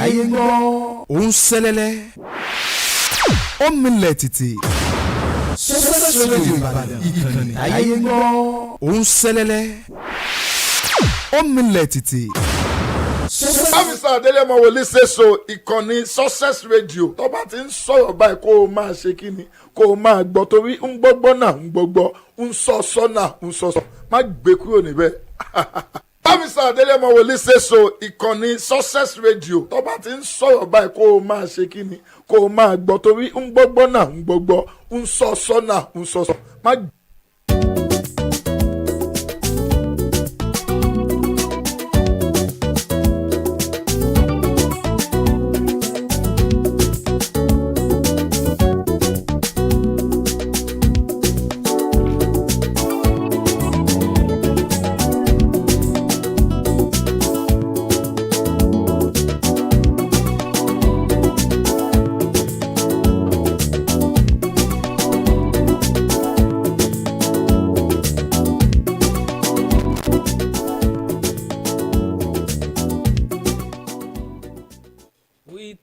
ayé ń gbọ́. Ó ń ṣẹlẹ̀lẹ̀. Ó ń milẹ̀ tìtì. Success Radio Ìbàdàn ìkànnì ayé ń gbọ́. Ó ń ṣẹlẹ̀lẹ̀. Ó ń milẹ̀ tìtì. Káfíńsà Adélémọ̀ wòlíì ṣèṣọ ìkànnì Success Radio tó bá ti ń sọ̀rọ̀ báyìí kó o máa ṣe kí ni kó o máa gbọ́ torí ń gbọ́gbọ́ náà ń gbọ́gbọ́ ń sọ́sọ́ náà ń sọ́sọ́ má gbé kúrò níbẹ̀. Káfíńsà Adélémọ̀ wòlíì ṣèṣọ ìkànnì Success Radio tó bá ti ń sọ̀rọ̀ báyìí kó o máa ṣe kí ni kó o máa gbọ́ torí ń gbọ́gbọ́ náà ń gbọ́gbọ́ ń sọ́sọ́ náà ń sọ́sọ́ má gbé.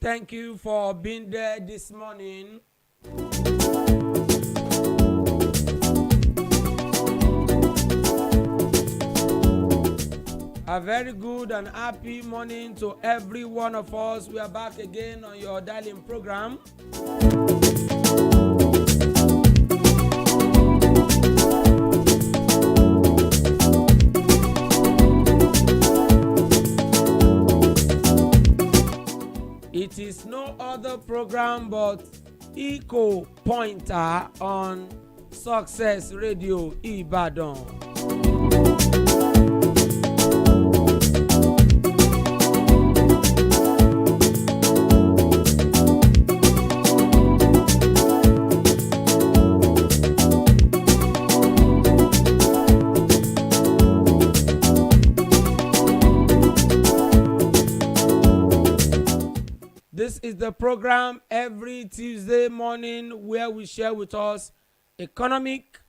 Thank you for being there this morning. A very good and happy morning to every one of us. We are back again on your dialing program. It is no other program but Eco Pointer on Success Radio Ibadan. This is the program every Tuesday morning where we share with us economic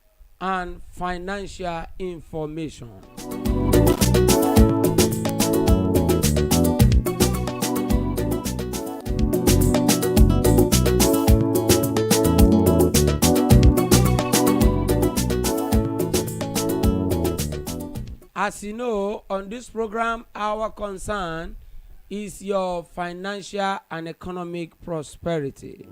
and financial information. As you know, on this program, our concern is your financial and economic prosperity.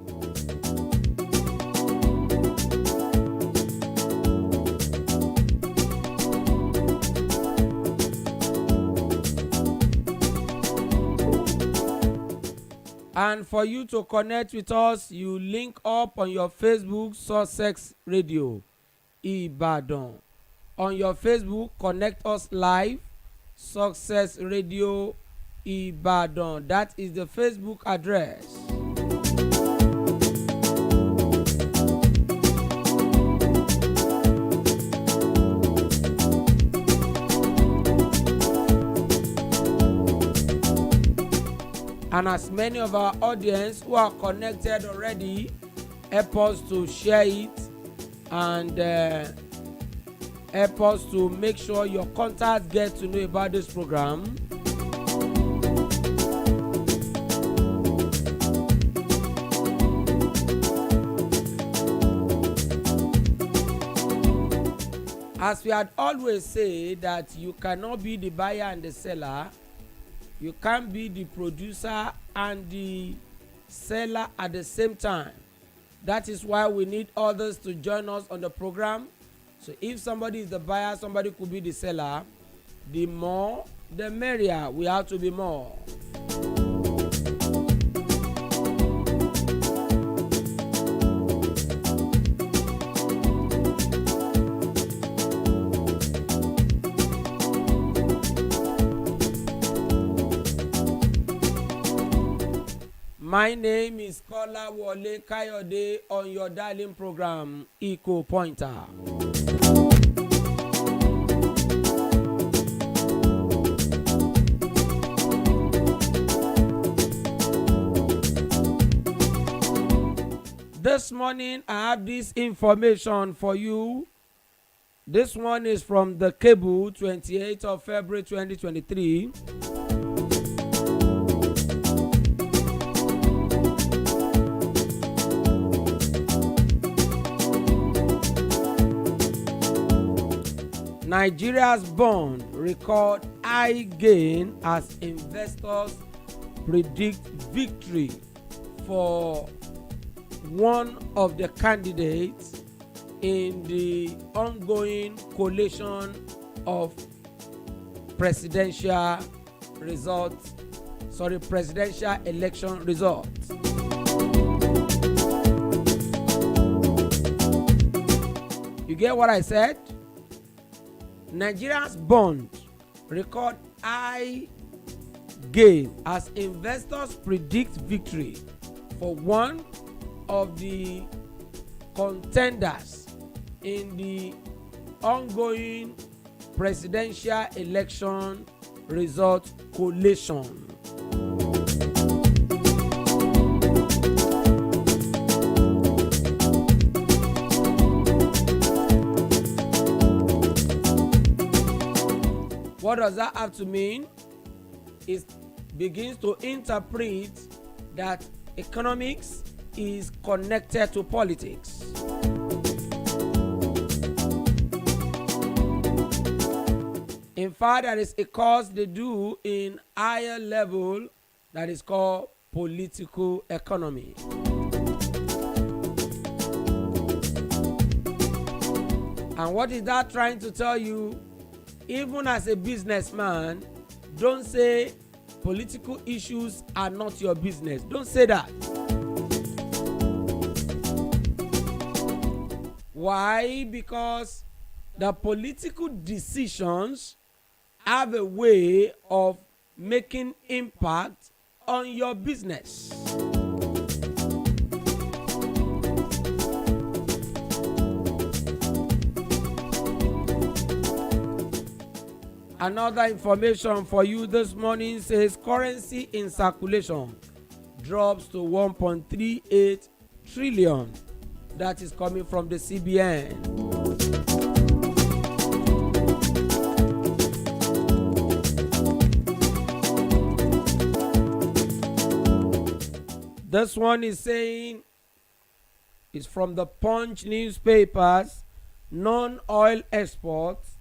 And for you to connect with us, you link up on your Facebook Success Radio Ibadan. On your Facebook, connect us live, Success Radio Ibadan. That is the Facebook address. And as many of our audience who are connected already, help us to share it and help us to make sure your contacts get to know about this program. As we had always said that you cannot be the buyer and the seller, you can't be the producer and the seller at the same time. That is why we need others to join us on the program. So if somebody is the buyer, somebody could be the seller. The more, the merrier. We have to be more. My name is Kolawole Kayode on your dialing program, Eco Pointer. This morning, I have this information for you. This one is from the cable, 28th of February 2023. Nigeria's bond record high gain as investors predict victory for one of the candidates in the ongoing collation of presidential election results. You get what I said? Nigeria's bond record high gain as investors predict victory for one of the contenders in the ongoing presidential election result collation. What does that have to mean? It begins to interpret that economics is connected to politics. In fact, there is a course they do in higher level that is called political economy. And what is that trying to tell you? Even as a businessman, don't say political issues are not your business. Don't say that. Why? Because the political decisions have a way of making impact on your business. Another information for you this morning says currency in circulation drops to 1.38 trillion. That is coming from the CBN. This one is saying, it's from the Punch newspapers, non-oil exports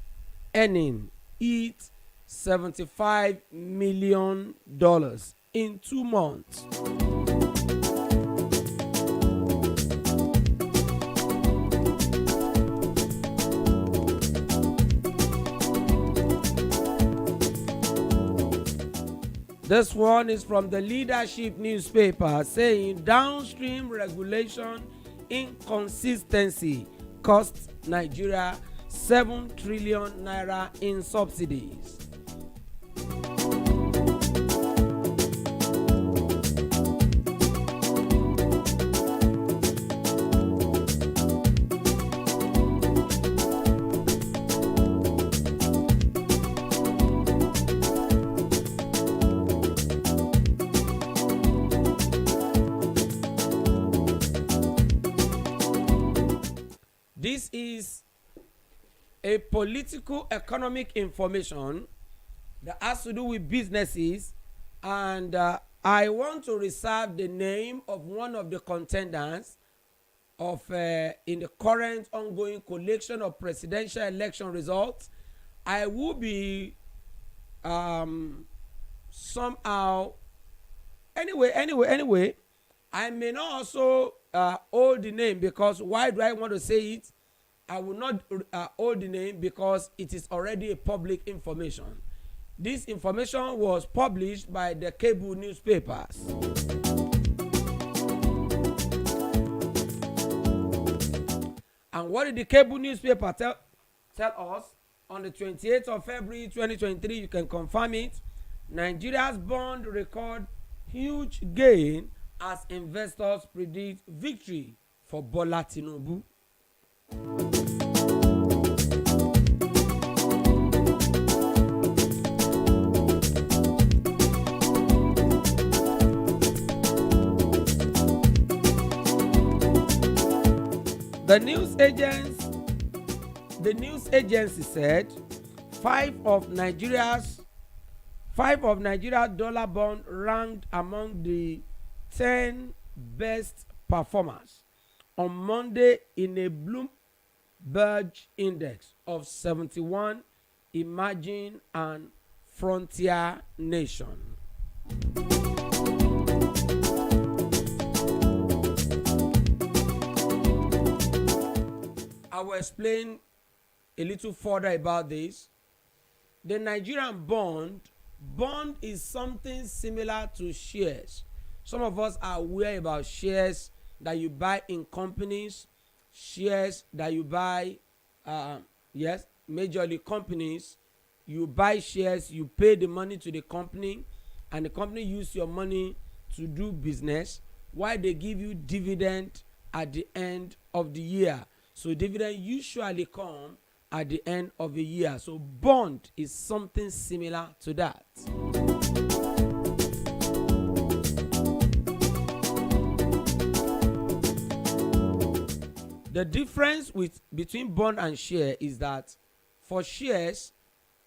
earning hit $75 million in 2 months. This one is from the Leadership newspaper saying downstream regulation inconsistency costs Nigeria 7 trillion naira in subsidies. This is a political economic information that has to do with businesses, and I want to reserve the name of one of the contenders of in the current ongoing collection of presidential election results. I will be somehow anyway I may not also hold the name, because why do I want to say it? I will not hold the name because it is already a public information. This information was published by the cable newspapers. And what did the cable newspaper tell us? On the 28th of February 2023, you can confirm it. Nigeria's bond record huge gain as investors predict victory for Bola Tinubu. The news agency said five of Nigeria's dollar bond ranked among the 10 best performers on Monday in a Burge Index of 71 emerging and frontier nation. I will explain a little further about this. The Nigerian bond is something similar to shares. Some of us are aware about shares that you buy in companies, shares that you buy, yes, majorly companies. You buy shares, you pay the money to the company, and the company use your money to do business, while they give you dividend at the end of the year. So dividend usually come at the end of the year. So bond is something similar to that. The difference between bond and share is that for shares,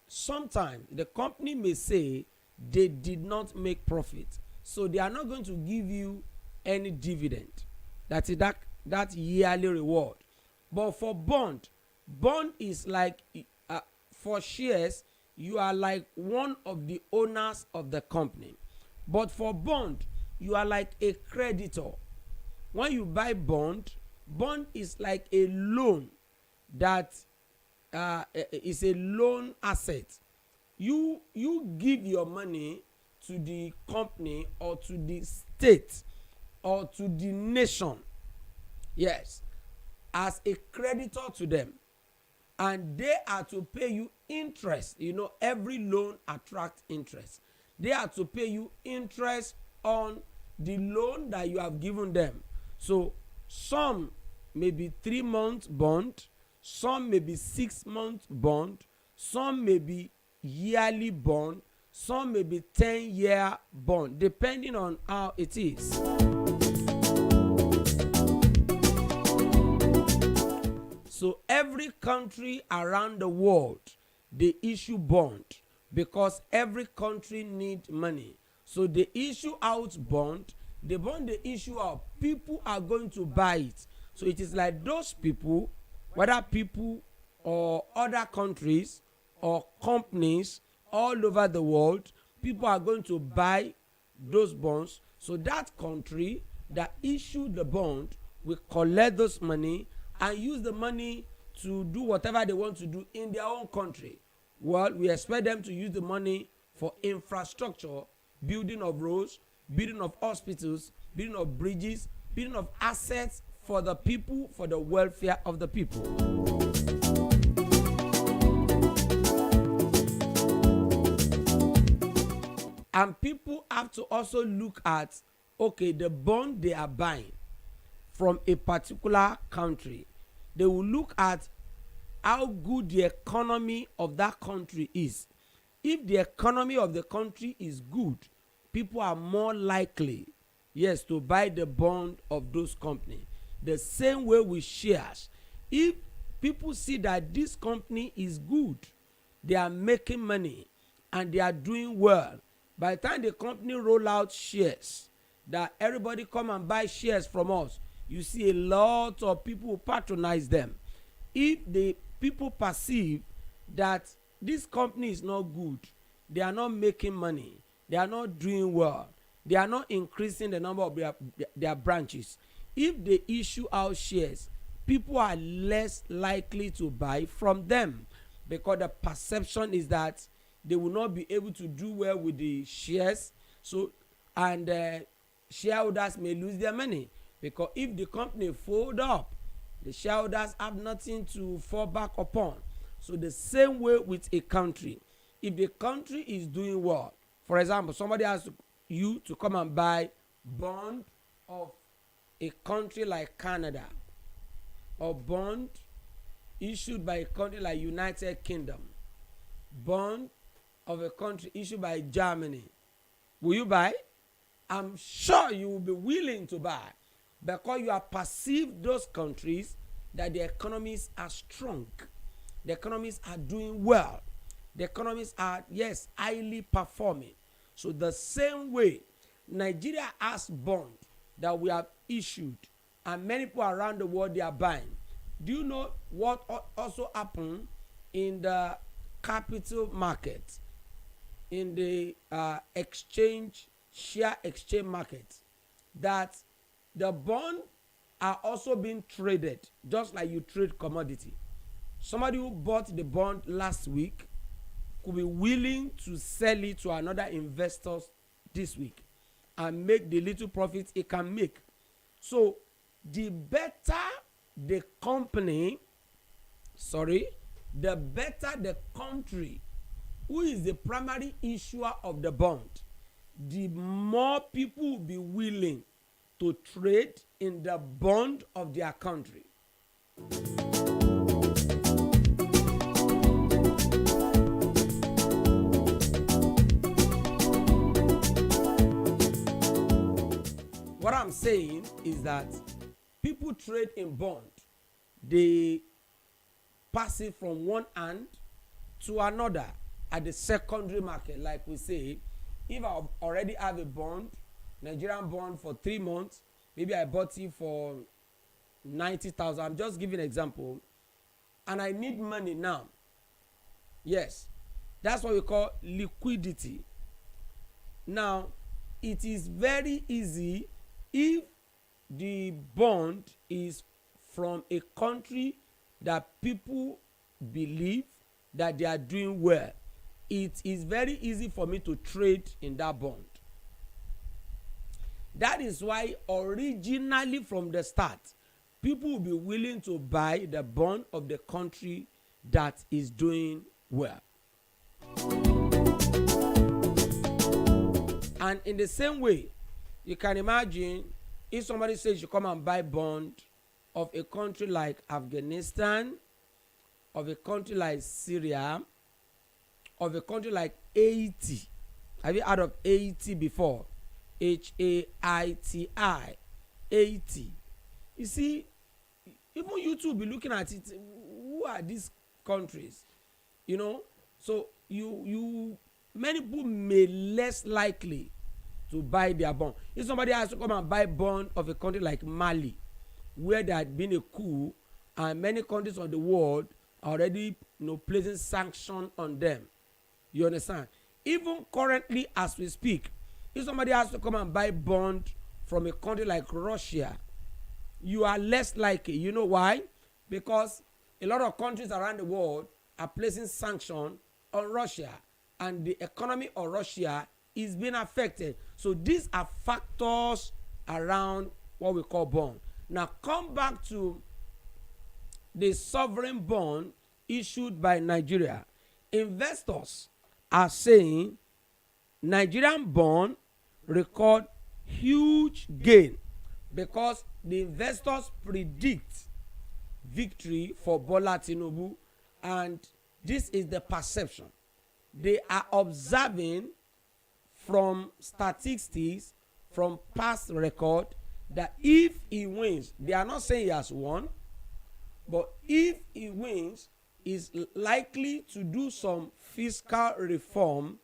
sometimes the company may say they did not make profit, so they are not going to give you any dividend. That is that yearly reward. But for bond is like, for shares, you are like one of the owners of the company. But for bond, you are like a creditor. When you buy bond is like a loan that is a loan asset. You give your money to the company or to the state or to the nation, yes, as a creditor to them, and they are to pay you interest. Every loan attracts interest. They are to pay you interest on the loan that you have given them. So some may be 3 months bond, some may be 6 months bond, some may be yearly bond, some may be 10-year bond, depending on how it is. So every country around the world, they issue bond because every country need money. So they issue out bond. The bond they issue out, people are going to buy it. So it is like those people, whether people or other countries or companies all over the world, people are going to buy those bonds. So that country that issued the bond will collect those money and use the money to do whatever they want to do in their own country. Well, we expect them to use the money for infrastructure, building of roads, building of hospitals, building of bridges, building of assets for the people, for the welfare of the people. And people have to also look at, okay, the bond they are buying from a particular country. They will look at how good the economy of that country is. If the economy of the country is good, people are more likely, yes, to buy the bond of those companies. The same way with shares. If people see that this company is good, they are making money and they are doing well, by the time the company roll out shares, that everybody come and buy shares from us, you see a lot of people who patronize them. If the people perceive that this company is not good, they are not making money, they are not doing well, they are not increasing the number of their branches, if they issue out shares, people are less likely to buy from them, because the perception is that they will not be able to do well with the shares. So, and shareholders may lose their money, because if the company fold up, the shareholders have nothing to fall back upon. So the same way with a country, if the country is doing well, for example, somebody asks you to come and buy bond of a country like Canada, or bond issued by a country like United Kingdom, bond of a country issued by Germany, will you buy? I'm sure you will be willing to buy, because you have perceived those countries that the economies are strong, the economies are doing well, the economies are, yes, highly performing. So the same way, Nigeria has bond that we have issued, and many people around the world, they are buying. Do you know what also happened in the capital market, in the share exchange market, that the bond are also being traded just like you trade commodity? Somebody who bought the bond last week could be willing to sell it to another investor this week and make the little profit it can make. So the better the company, the better the country who is the primary issuer of the bond, the more people will be willing to trade in the bond of their country. What I'm saying is that people trade in bond. They pass it from one hand to another at the secondary market. Like we say, if I already have a bond, Nigerian bond for 3 months, maybe I bought it for 90,000. I'm just giving an example. And I need money now. Yes, that's what we call liquidity. Now, it is very easy if the bond is from a country that people believe that they are doing well. It is very easy for me to trade in that bond. That is why originally from the start, people will be willing to buy the bond of the country that is doing well. And in the same way, you can imagine if somebody says you come and buy bond of a country like Afghanistan, of a country like Syria, of a country like Haiti. Have you heard of Haiti before? Haiti, Haiti. You see, even you too be looking at it. Who are these countries? You know, so you many people may less likely to buy their bond. If somebody has to come and buy bond of a country like Mali, where there had been a coup and many countries of the world are already placing sanctions on them. You understand? Even currently as we speak, if somebody has to come and buy bond from a country like Russia, you are less likely. You know why? Because a lot of countries around the world are placing sanctions on Russia, and the economy of Russia is being affected. So these are factors around what we call bond. Now come back to the sovereign bond issued by Nigeria. Investors are saying Nigerian bond record huge gain because the investors predict victory for Bola Tinubu, and this is the perception. They are observing from statistics, from past record, that if he wins, they are not saying he has won, but if he wins, is likely to do some fiscal reform,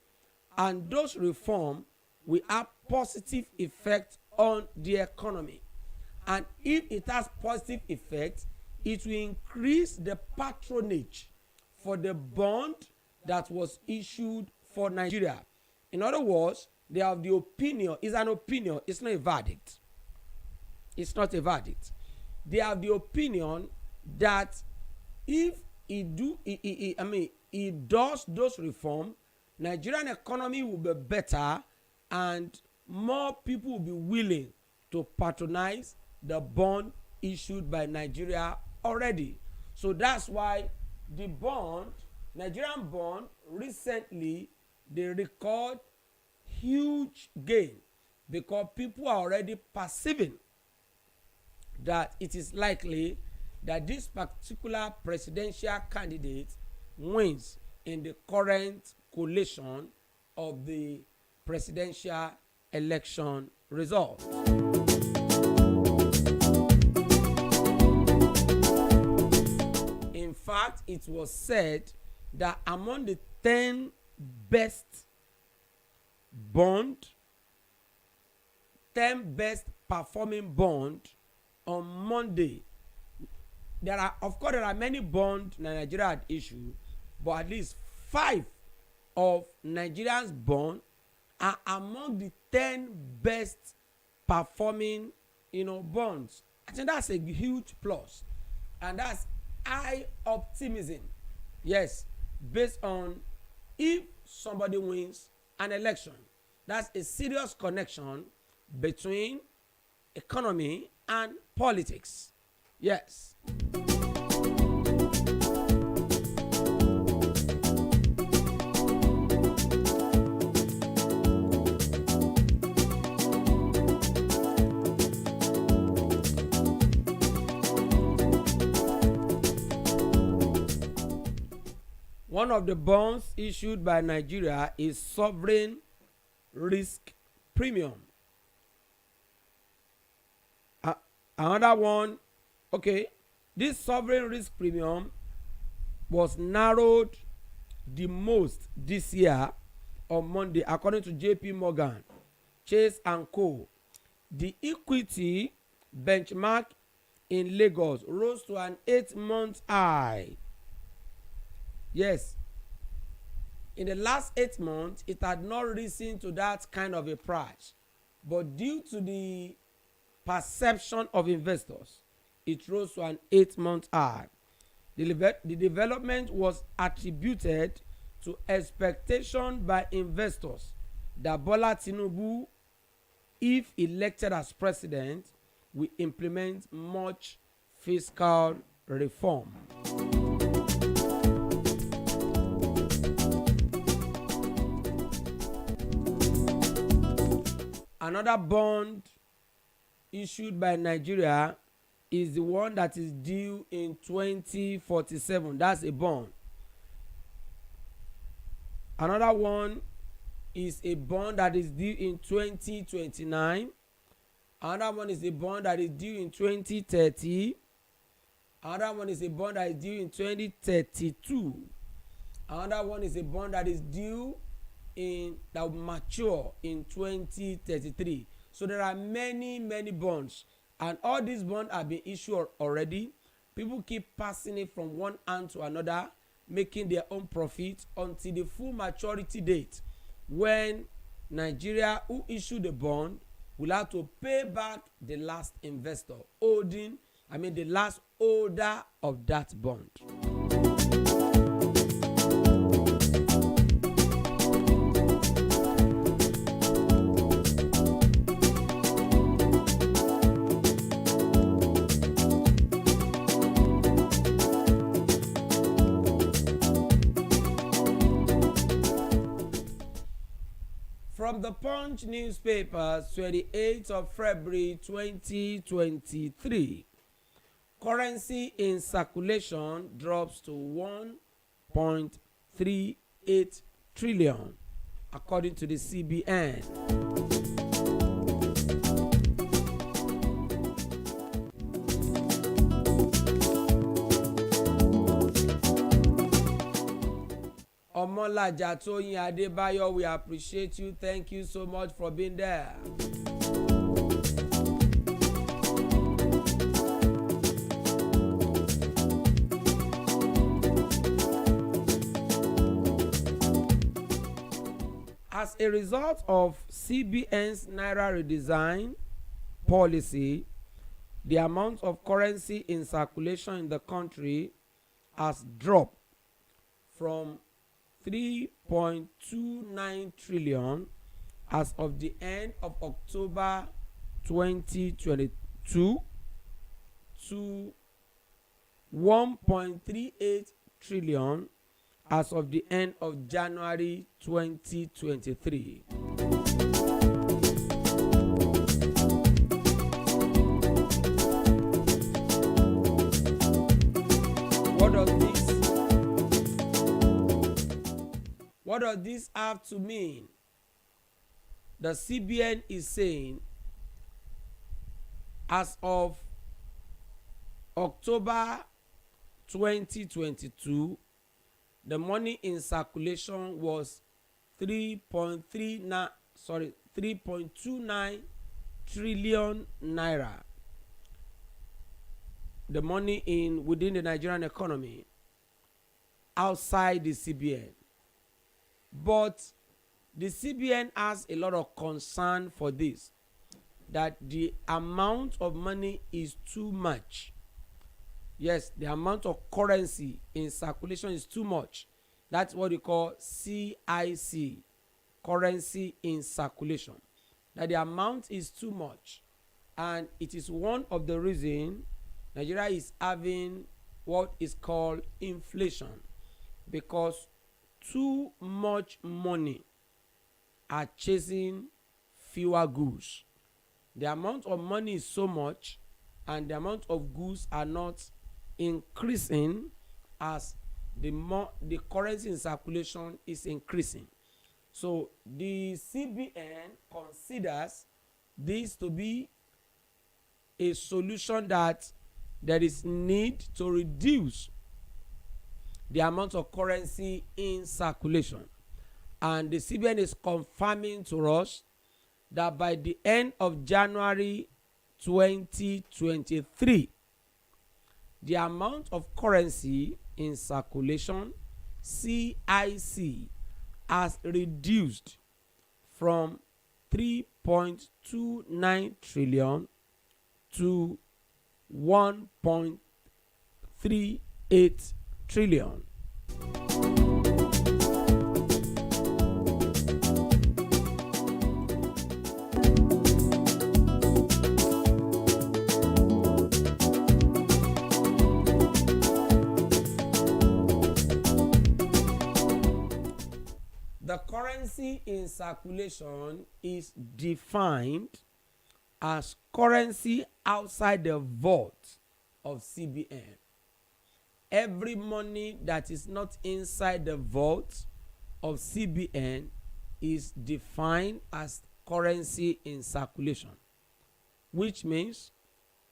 and those reform will have positive effect on the economy. And if it has positive effect, it will increase the patronage for the bond that was issued for Nigeria. In other words, they have the opinion. It's an opinion. It's not a verdict. It's not a verdict. They have the opinion that if he does those reform, Nigerian economy will be better and more people will be willing to patronize the bond issued by Nigeria already. So that's why the bond, Nigerian bond, recently they record huge gain because people are already perceiving that it is likely that this particular presidential candidate wins in the current collation of the presidential election result. In fact, it was said that among the 10 best performing bond on Monday, there are, of course, there are many bonds Nigeria had issued, but at least 5 of Nigerians' bonds are among the 10 best performing, bonds. I think that's a huge plus, and that's high optimism. Yes, based on if somebody wins an election, that's a serious connection between economy and politics. Yes. One of the bonds issued by Nigeria is sovereign risk premium. Another one, okay, this sovereign risk premium was narrowed the most this year on Monday, according to JP Morgan, Chase and Co. The equity benchmark in Lagos rose to an 8-month high. Yes, in the last 8 months, it had not risen to that kind of a price, but due to the perception of investors, it rose to an 8-month high. The development was attributed to expectation by investors that Bola Tinubu, if elected as president, will implement much fiscal reform. Another bond issued by Nigeria is the one that is due in 2047. That's a bond. Another one is a bond that is due in 2029. Another one is a bond that is due in 2030. Another one is a bond that is due in 2032. Another one is a bond that is due that will mature in 2033. So there are many bonds, and all these bonds have been issued already. People keep passing it from one hand to another, making their own profit until the full maturity date, when Nigeria, who issued the bond, will have to pay back the last investor the last holder of that bond. From the Punch newspaper, 28th of February 2023, currency in circulation drops to 1.38 trillion, according to the CBN. Omolaja Toyin Adebayo, we appreciate you. Thank you so much for being there. As a result of CBN's Naira redesign policy, the amount of currency in circulation in the country has dropped from 3.29 trillion as of the end of October 2022 to 1.38 trillion as of the end of January 2023. What does this have to mean? The CBN is saying as of October 2022, the money in circulation was 3.29 trillion naira. the money in within the Nigerian economy outside the CBN. But the CBN has a lot of concern for this, that the amount of money is too much. Yes, the amount of currency in circulation is too much. That's what we call CIC, currency in circulation. That the amount is too much, and it is one of the reasons Nigeria is having what is called inflation, because too much money are chasing fewer goods. The amount of money is so much, and the amount of goods are not increasing as the currency in circulation is increasing. So the CBN considers this to be a solution, that there is need to reduce the amount of currency in circulation. And the CBN is confirming to us that by the end of January 2023, the amount of currency in circulation, CIC, has reduced from 3.29 trillion to 1.38 trillion. The currency in circulation is defined as currency outside the vault of CBN. Every money that is not inside the vault of CBN is defined as currency in circulation, which means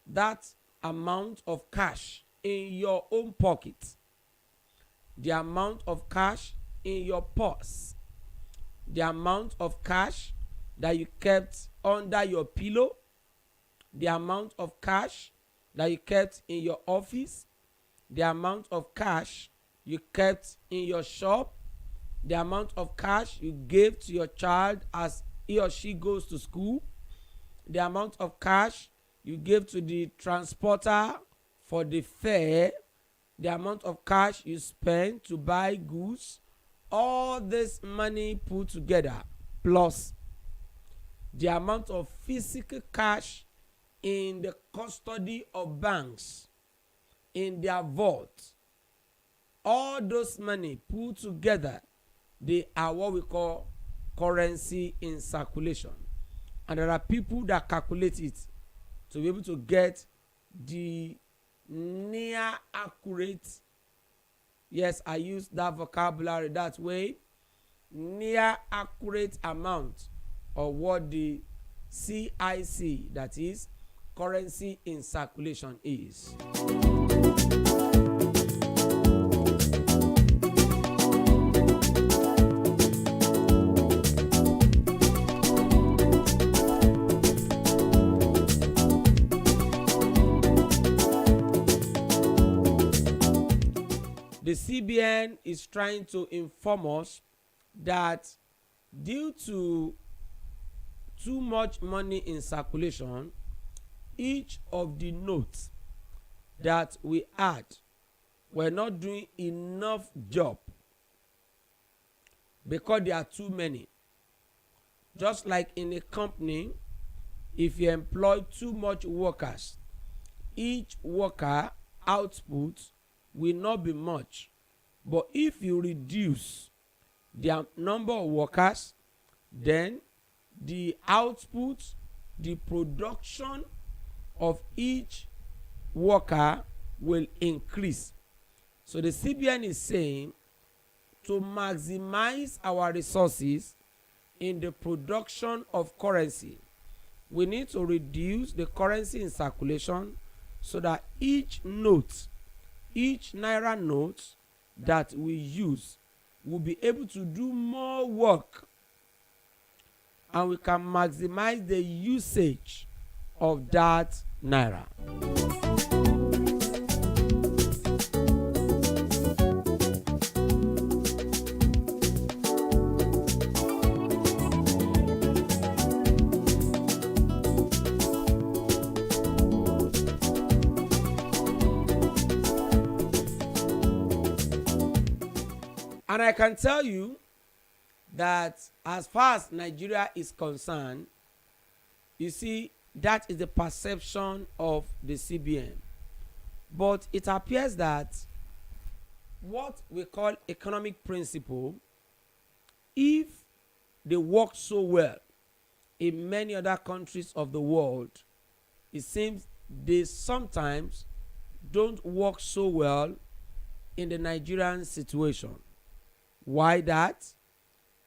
that amount of cash in your own pocket, the amount of cash in your purse, the amount of cash that you kept under your pillow, the amount of cash that you kept in your office, the amount of cash you kept in your shop, the amount of cash you gave to your child as he or she goes to school, the amount of cash you gave to the transporter for the fare, the amount of cash you spent to buy goods, all this money put together, plus the amount of physical cash in the custody of banks, in their vault, all those money put together, they are what we call currency in circulation. And there are people that calculate it to be able to get the near accurate, yes, I use that vocabulary that way, near accurate amount of what the CIC, that is currency in circulation, is. The CBN is trying to inform us that due to too much money in circulation, each of the notes that we had were not doing enough job because there are too many. Just like in a company, if you employ too much workers, each worker output will not be much. But if you reduce the number of workers, then the output, the production of each worker will increase. So the CBN is saying to maximize our resources in the production of currency, we need to reduce the currency in circulation so that each note, each naira note that we use will be able to do more work, and we can maximize the usage of that naira. And I can tell you that as far as Nigeria is concerned, you see, that is the perception of the CBN. But it appears that what we call economic principle, if they work so well in many other countries of the world, it seems they sometimes don't work so well in the Nigerian situation. Why that?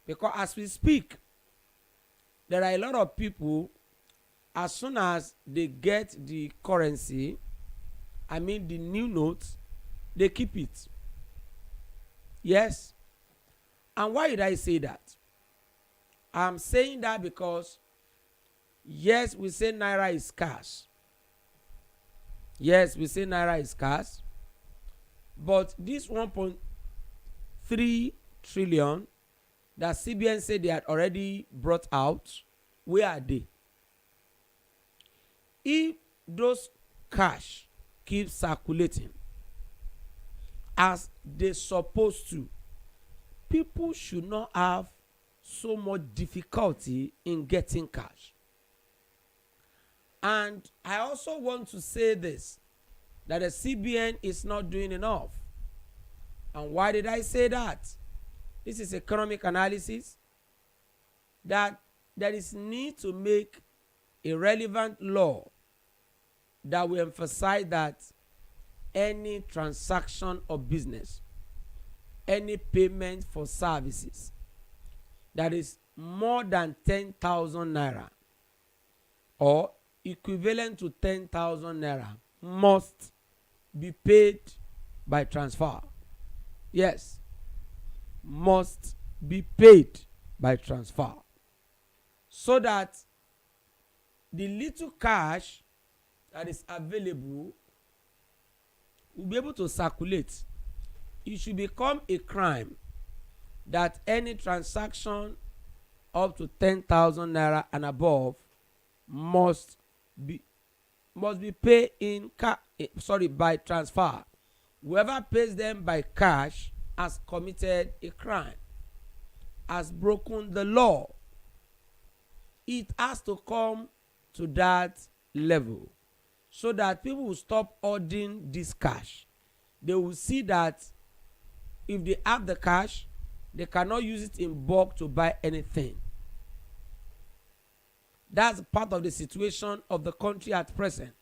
Because as we speak, there are a lot of people, as soon as they get the currency, I mean the new notes, they keep it. Yes. And why did I say that? I'm saying that because, yes, we say naira is scarce. Yes, we say naira is scarce. But this 1.3 trillion that CBN said they had already brought out, where are they? If those cash keep circulating as they supposed to, people should not have so much difficulty in getting cash. And I also want to say this, that the CBN is not doing enough. And why did I say that? This is economic analysis, that there is need to make a relevant law that will emphasize that any transaction of business, any payment for services that is more than 10,000 naira or equivalent to 10,000 naira must be paid by transfer. Yes, must be paid by transfer, so that the little cash that is available will be able to circulate. It should become a crime that any transaction up to 10,000 naira and above must be paid by transfer. Whoever pays them by cash has committed a crime, has broken the law. It has to come to that level, so that people will stop hoarding this cash. They will see that if they have the cash, they cannot use it in bulk to buy anything. That's part of the situation of the country at present,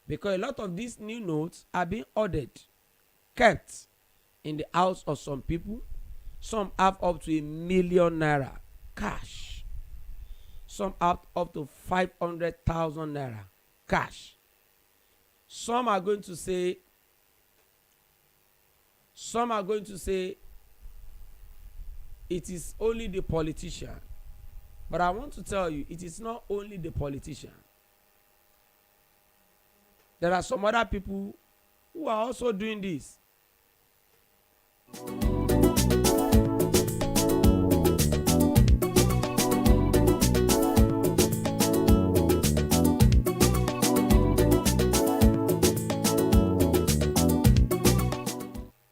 because a lot of these new notes are being ordered, kept in the house of some people. Some have up to 1 million naira cash. Some have up to 500,000 naira cash. Some are going to say it is only the politician. But I want to tell you, it is not only the politician. There are some other people who are also doing this.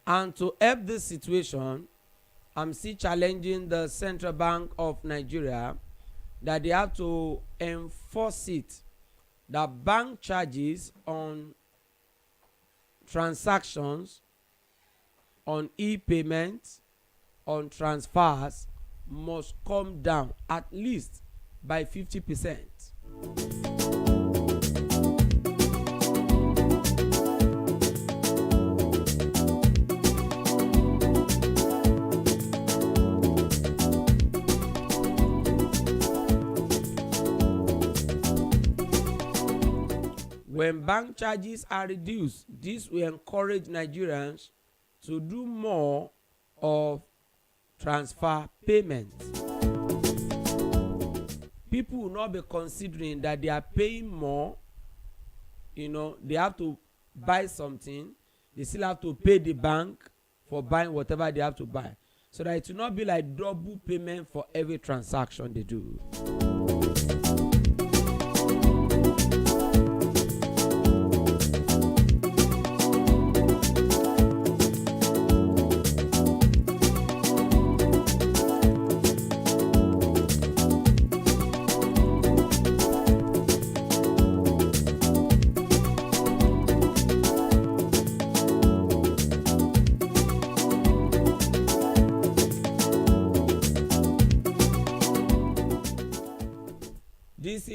And to help this situation, I'm still challenging the Central Bank of Nigeria that they have to enforce it, that bank charges on transactions, on e-payments, on transfers must come down at least by 50%. When bank charges are reduced, this will encourage Nigerians to do more of transfer payments. People will not be considering that they are paying more. They have to buy something. They still have to pay the bank for buying whatever they have to buy. So that it will not be like double payment for every transaction they do.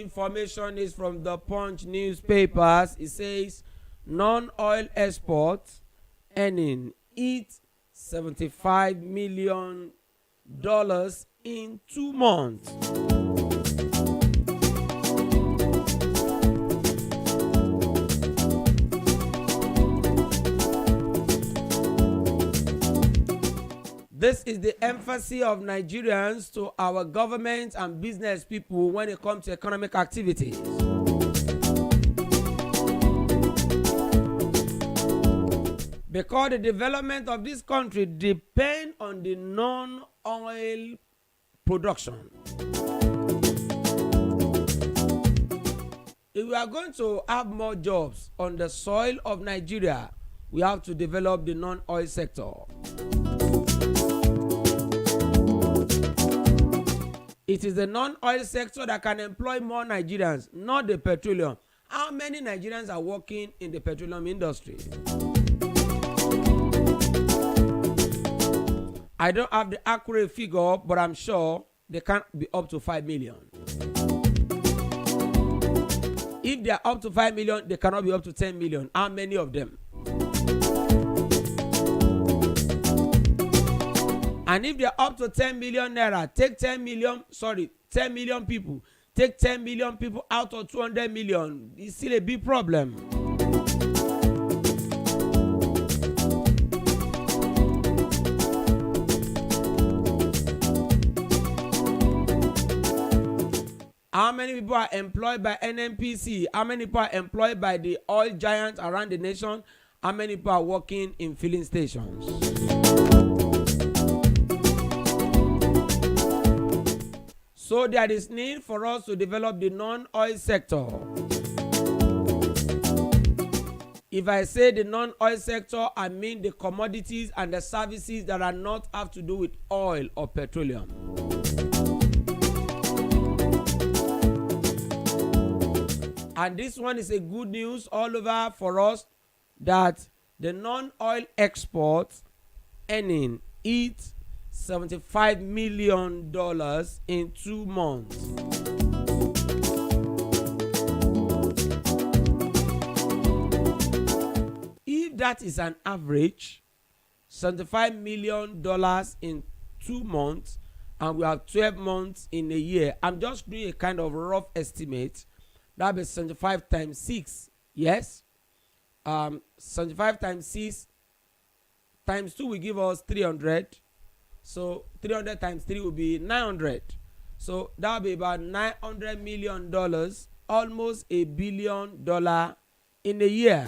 information is from the Punch newspapers. It says non-oil exports earning it $75 million in 2 months. This is the emphasis of Nigerians to our government and business people when it comes to economic activities. Because the development of this country depends on the non-oil production. If we are going to have more jobs on the soil of Nigeria, we have to develop the non-oil sector. It is the non-oil sector that can employ more Nigerians, not the petroleum. How many Nigerians are working in the petroleum industry? I don't have the accurate figure, but I'm sure they can be up to 5 million. If they are up to 5 million, they cannot be up to 10 million. How many of them? And if they are up to 10 million naira, take 10 million people. Take 10 million people out of 200 million. It's still a big problem. How many people are employed by NNPC? How many people are employed by the oil giants around the nation? How many people are working in filling stations? So there is need for us to develop the non-oil sector. If I say the non-oil sector, I mean the commodities and the services that are not have to do with oil or petroleum. And this one is a good news all over for us that the non-oil exports earning it $75 million in 2 months. If that is an average, $75 million in 2 months, and we have 12 months in a year, I'm just doing a kind of rough estimate. That is 75 times 6. Yes? 75 times 6 times 2 will give us 300. So 300 times 3 will be 900. So that will be about $900 million, almost $1 billion in a year.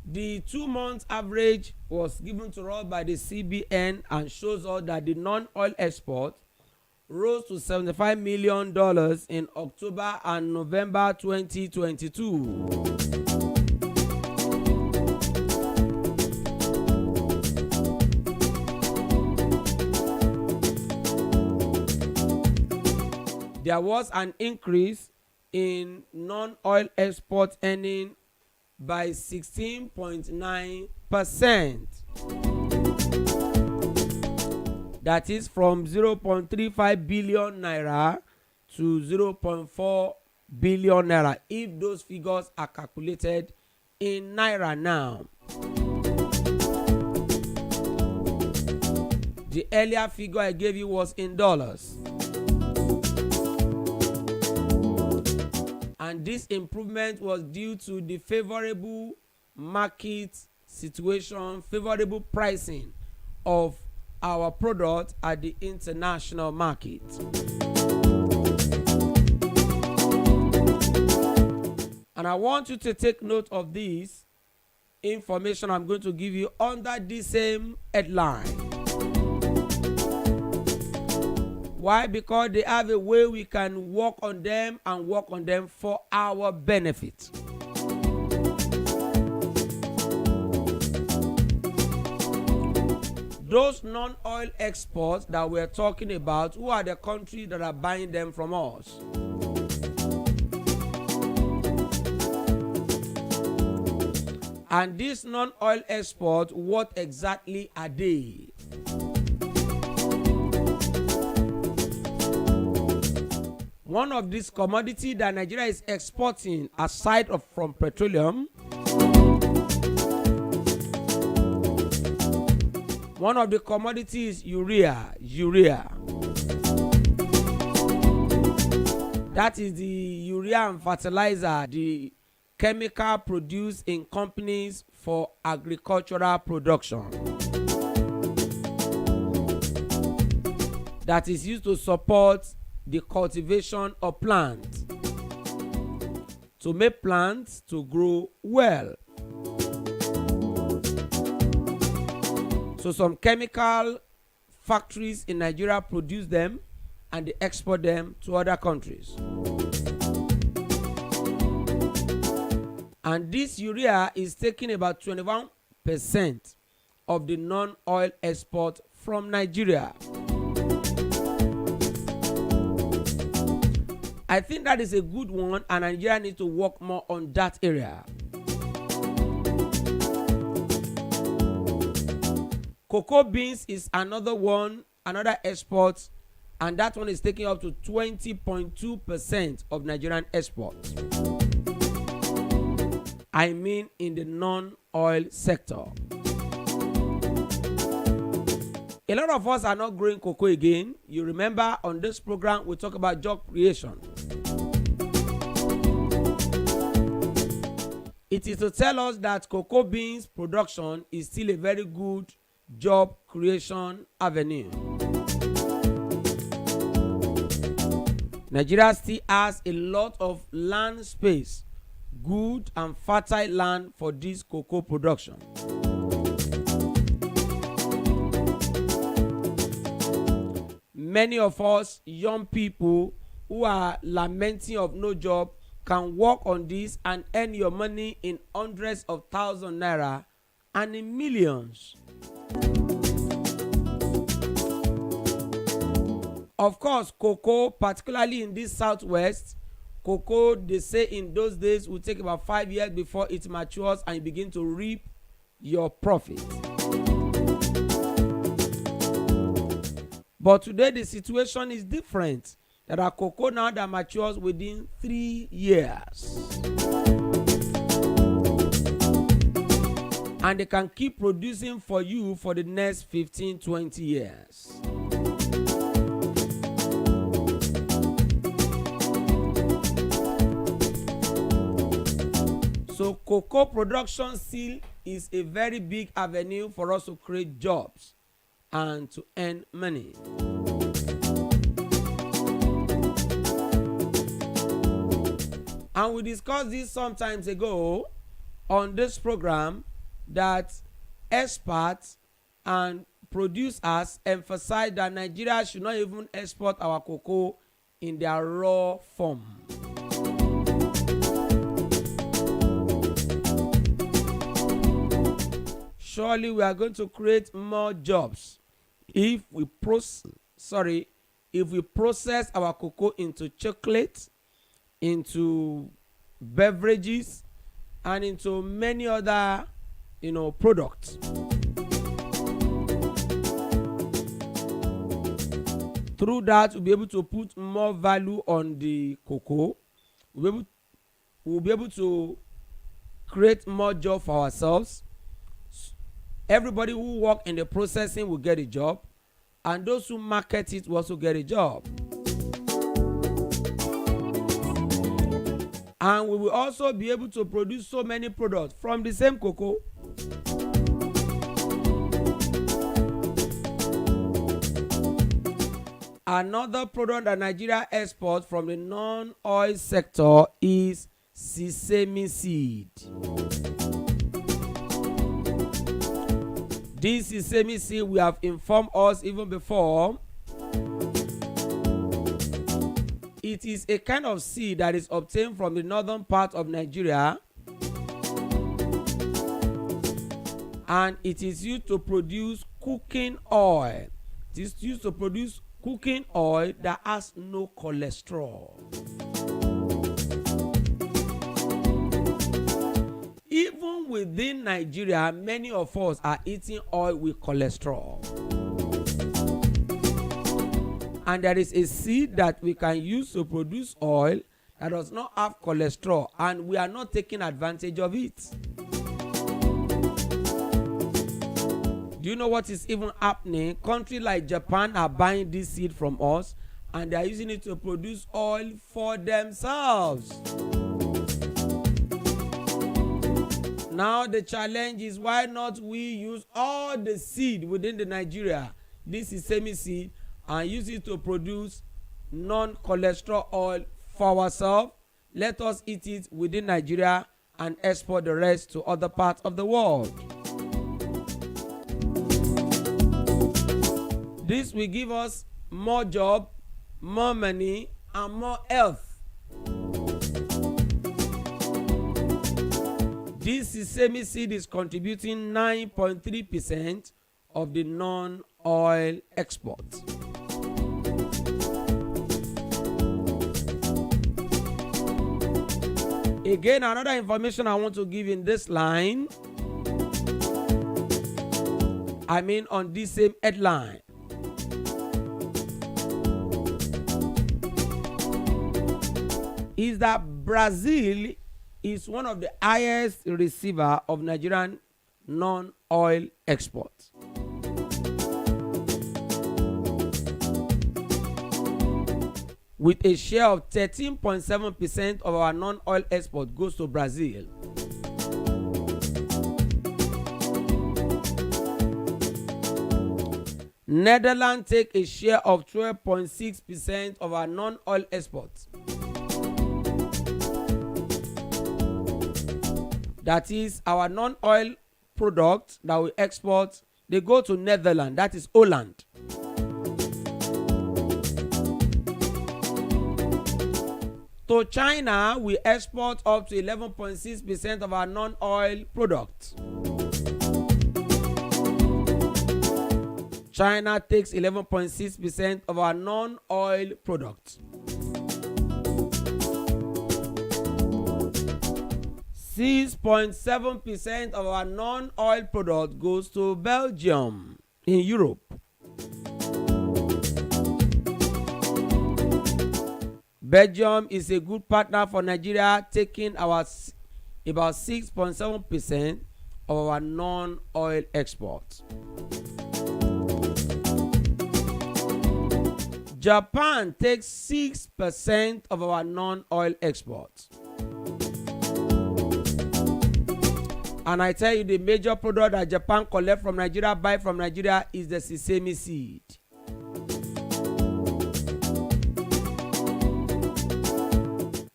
The 2 months average was given to us by the CBN and shows us that the non-oil export rose to $75 million in October and November 2022. There was an increase in non-oil export earning by 16.9%. That is from 0.35 billion naira to 0.4 billion naira if those figures are calculated in naira now. The earlier figure I gave you was in dollars. And this improvement was due to the favorable market situation, favorable pricing of our product at the international market. And I want you to take note of this information I'm going to give you under the same headline. Why? Because they have a way we can work on them and work on them for our benefit. Those non-oil exports that we're talking about, who are the countries that are buying them from us? And these non-oil exports, what exactly are they? One of these commodities that Nigeria is exporting, aside from petroleum, one of the commodities is urea. That is the urea and fertilizer, the chemical produced in companies for agricultural production, that is used to support the cultivation of plants, to make plants to grow well. So some chemical factories in Nigeria produce them and they export them to other countries. And this urea is taking about 21% of the non-oil export from Nigeria. I think that is a good one, and Nigeria needs to work more on that area. Cocoa beans is another one, another export, and that one is taking up to 20.2% of Nigerian exports. I mean in the non-oil sector. A lot of us are not growing cocoa again. You remember on this program we talk about job creation. It is to tell us that cocoa beans production is still a very good job creation avenue. Nigeria still has a lot of land space, good and fertile land for this cocoa production. Many of us young people who are lamenting of no job can work on this and earn your money in hundreds of thousands naira and in millions. Of course, cocoa, particularly in this southwest, cocoa, they say in those days will take about 5 years before it matures and you begin to reap your profit. But today the situation is different. There are cocoa now that matures within 3 years. And they can keep producing for you for the next 15-20 years. So cocoa production still is a very big avenue for us to create jobs and to earn money. And we discussed this some times ago on this program that experts and producers emphasize that Nigeria should not even export our cocoa in their raw form. Surely we are going to create more jobs if we process our cocoa into chocolate, into beverages, and into many other, products. Through that, we'll be able to put more value on the cocoa. We'll be able to create more job for ourselves. Everybody who work in the processing will get a job, and those who market it will also get a job. And we will also be able to produce so many products from the same cocoa. Another product that Nigeria exports from the non-oil sector is sesame seed. This sesame seed, we have informed us even before. It is a kind of seed that is obtained from the northern part of Nigeria, and it is used to produce cooking oil. It is used to produce cooking oil that has no cholesterol. Even within Nigeria, many of us are eating oil with cholesterol. And there is a seed that we can use to produce oil that does not have cholesterol, and we are not taking advantage of it. Do you know what is even happening? Countries like Japan are buying this seed from us, and they are using it to produce oil for themselves. Now the challenge is, why not we use all the seed within the Nigeria, this is semi seed, and use it to produce non-cholesterol oil for ourselves. Let us eat it within Nigeria and export the rest to other parts of the world. This will give us more job, more money, and more health. This sesame seed is contributing 9.3% of the non-oil export. Again, another information I want to give in this line, on this same headline. Is that Brazil is one of the highest receiver of Nigerian non-oil exports. With a share of 13.7% of our non-oil export goes to Brazil. Netherlands take a share of 12.6% of our non-oil exports. That is, our non-oil products that we export, they go to Netherlands, that is Holland. To China, we export up to 11.6% of our non-oil products. China takes 11.6% of our non-oil products. 6.7% of our non-oil product goes to Belgium in Europe. Belgium is a good partner for Nigeria, taking about 6.7% of our non-oil exports. Japan takes 6% of our non-oil exports. And I tell you, the major product that Japan collect from Nigeria, buy from Nigeria, is the sesame seed.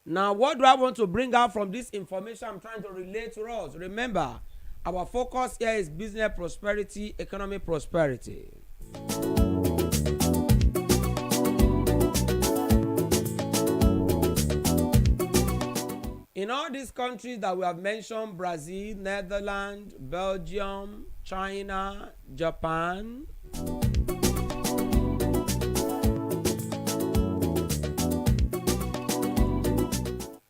Now, what do I want to bring out from this information I'm trying to relate to us? Remember, our focus here is business prosperity, economic prosperity. In all these countries that we have mentioned, Brazil, Netherlands, Belgium, China, Japan,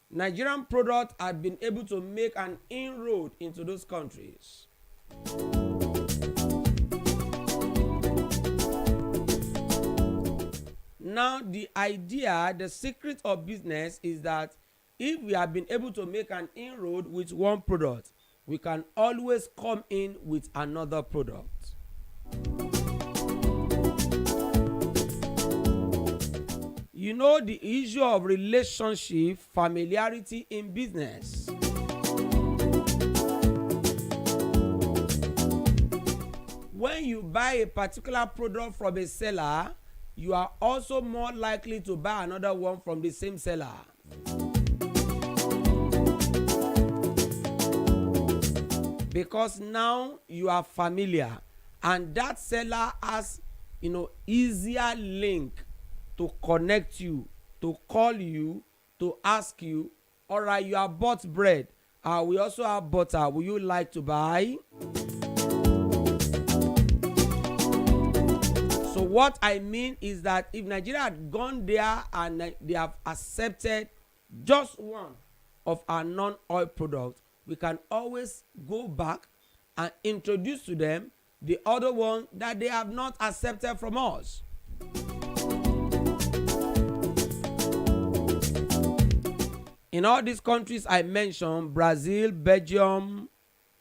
Nigerian products have been able to make an inroad into those countries. Now, the idea, the secret of business is that if we have been able to make an inroad with one product, we can always come in with another product. You know, the issue of relationship, familiarity in business. When you buy a particular product from a seller, you are also more likely to buy another one from the same seller. Because now you are familiar, and that seller has, easier link to connect you, to call you, to ask you, all right, you have bought bread. We also have butter. Will you like to buy? So what I mean is that if Nigeria had gone there and they have accepted just one of our non-oil products, we can always go back and introduce to them the other one that they have not accepted from us. In all these countries I mentioned, Brazil, Belgium,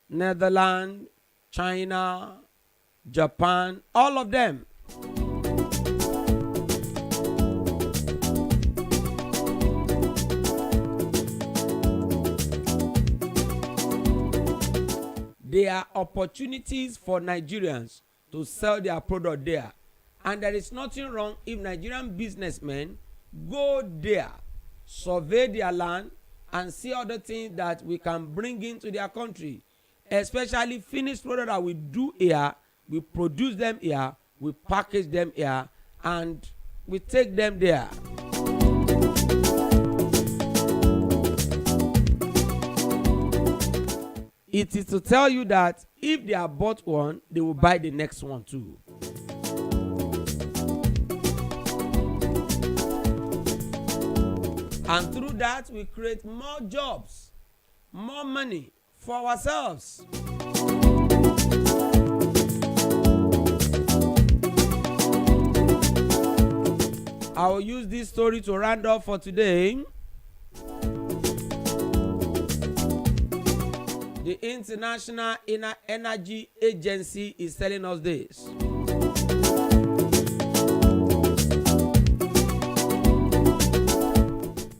Netherlands, China, Japan, all of them, there are opportunities for Nigerians to sell their product there. And there is nothing wrong if Nigerian businessmen go there, survey their land, and see other things that we can bring into their country. Especially finished product that we do here, we produce them here, we package them here, and we take them there. It is to tell you that if they have bought one, they will buy the next one too. And through that, we create more jobs, more money for ourselves. I will use this story to round off for today. The International Energy Agency is telling us this.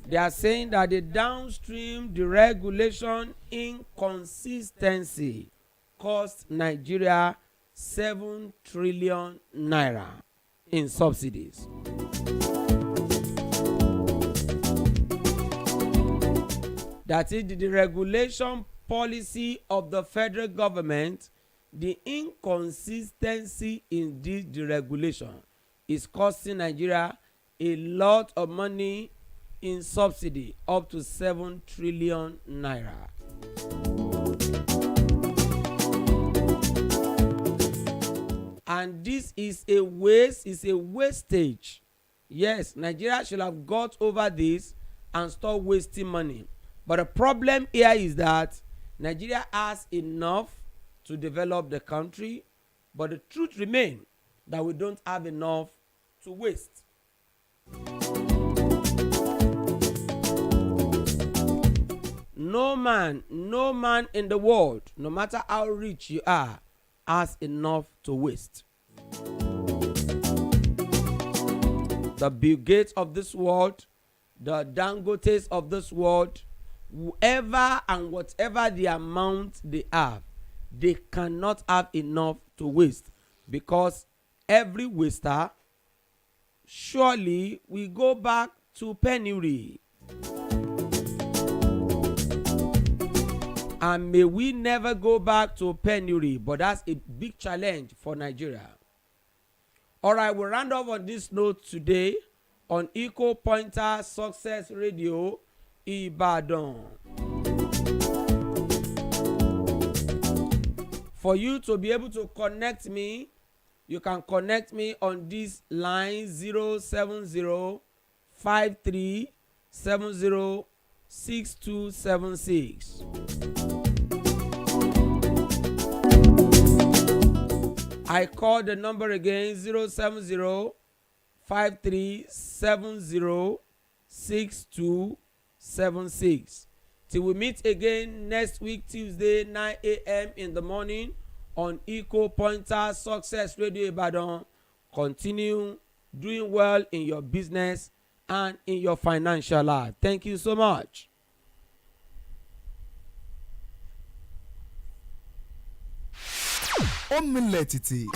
They are saying that the downstream deregulation inconsistency cost Nigeria 7 trillion naira in subsidies. That is the deregulation policy of the federal government. The inconsistency in this deregulation is costing Nigeria a lot of money in subsidy, up to 7 trillion naira. And this is a waste, is a wastage. Yes, Nigeria should have got over this and stop wasting money. But the problem here is that Nigeria has enough to develop the country, but the truth remains that we don't have enough to waste. No man in the world, no matter how rich you are, has enough to waste. The Bill Gates of this world, the Dangotes of this world, whoever and whatever the amount they have, they cannot have enough to waste, because every waster surely will go back to penury. And may we never go back to penury, but that's a big challenge for Nigeria. All right, we'll round off on this note today on Eco Pointer Success Radio, Ibadan. For you to be able to connect me, you can connect me on this line 070-5370-6276. I call the number again 070-5370-6276. Till we meet again next week, Tuesday, 9 a.m. in the morning on Eco Pointer Success Radio Ibadan. Continue doing well in your business and in your financial life. Thank you so much. Ó milẹ̀ títì